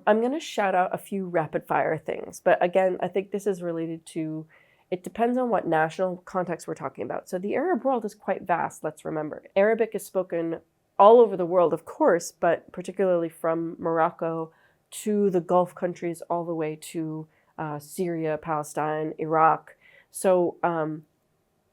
I'm going to shout out a few rapid fire things, but again, I think this is related to, it depends on what national context we're talking about. So the Arab world is quite vast, let's remember. Arabic is spoken all over the world, of course, but particularly from Morocco to the Gulf countries all the way to Syria, Palestine, Iraq. So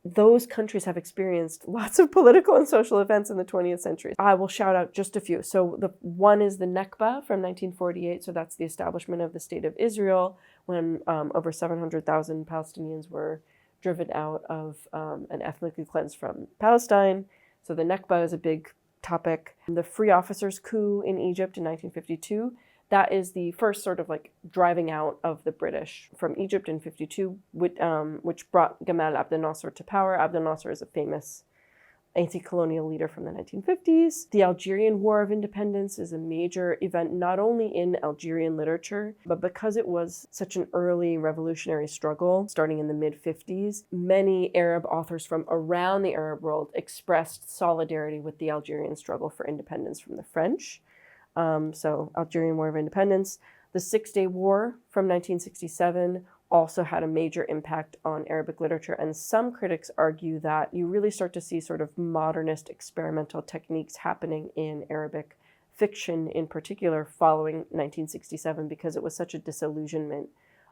those countries have experienced lots of political and social events in the 20th century. I will shout out just a few. So the one is the Nakba from 1948. So that's the establishment of the State of Israel when over 700,000 Palestinians were driven out of and ethnically cleansed from Palestine. So the Nakba is a big topic. The Free Officers' Coup in Egypt in 1952. That is the first sort of like driving out of the British from Egypt in 52, which brought Gamal Abdel Nasser to power. Abdel Nasser is a famous anti-colonial leader from the 1950s. The Algerian War of Independence is a major event, not only in Algerian literature, but because it was such an early revolutionary struggle starting in the mid-50s, many Arab authors from around the Arab world expressed solidarity with the Algerian struggle for independence from the French. So Algerian War of Independence. The Six-Day War from 1967 also had a major impact on Arabic literature, and some critics argue that you really start to see sort of modernist experimental techniques happening in Arabic fiction in particular following 1967 because it was such a disillusionment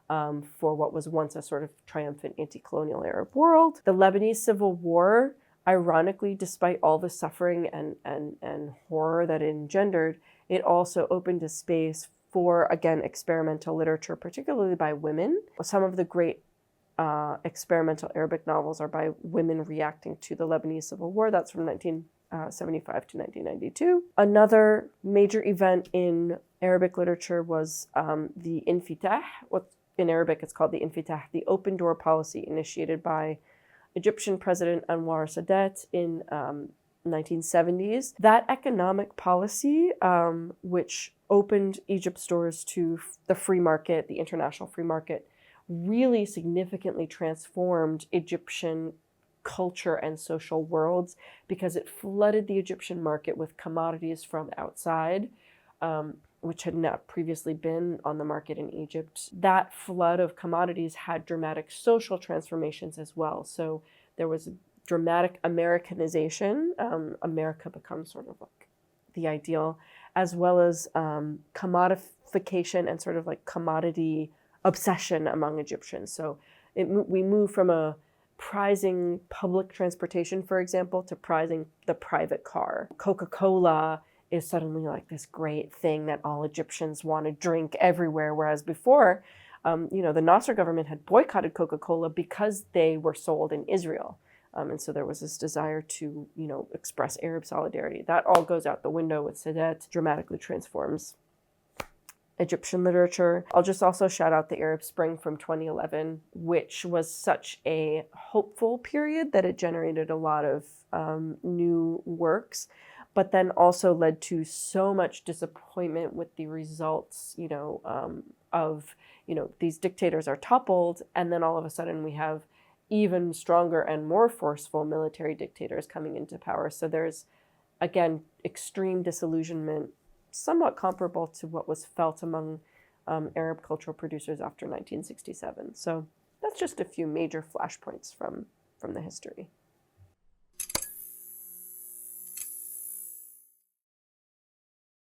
for what was once a sort of triumphant anti-colonial Arab world. The Lebanese Civil War, ironically, despite all the suffering and horror that it engendered, it also opened a space for, again, experimental literature, particularly by women. Some of the great experimental Arabic novels are by women reacting to the Lebanese Civil War. That's from 1975 to 1992. Another major event in Arabic literature was the Infitah. In Arabic, it's called the Infitah, the open door policy initiated by Egyptian President Anwar Sadat in 1970s. That economic policy, which opened Egypt's doors to the free market, the international free market, really significantly transformed Egyptian culture and social worlds because it flooded the Egyptian market with commodities from outside, which had not previously been on the market in Egypt. That flood of commodities had dramatic social transformations as well. So there was dramatic Americanization. America becomes sort of like the ideal, as well as commodification and sort of like commodity obsession among Egyptians. So we move from a prizing public transportation, for example, to prizing the private car. Coca-Cola is suddenly like this great thing that all Egyptians want to drink everywhere, whereas before, the Nasser government had boycotted Coca-Cola because they were sold in Israel. And so there was this desire to, express Arab solidarity. That all goes out the window with Sadat, dramatically transforms Egyptian literature. I'll just also shout out the Arab Spring from 2011, which was such a hopeful period that it generated a lot of new works, but then also led to so much disappointment with the results, of, these dictators are toppled, and then all of a sudden we have even stronger and more forceful military dictators coming into power. So there's, again, extreme disillusionment, somewhat comparable to what was felt among Arab cultural producers after 1967. So that's just a few major flashpoints from the history.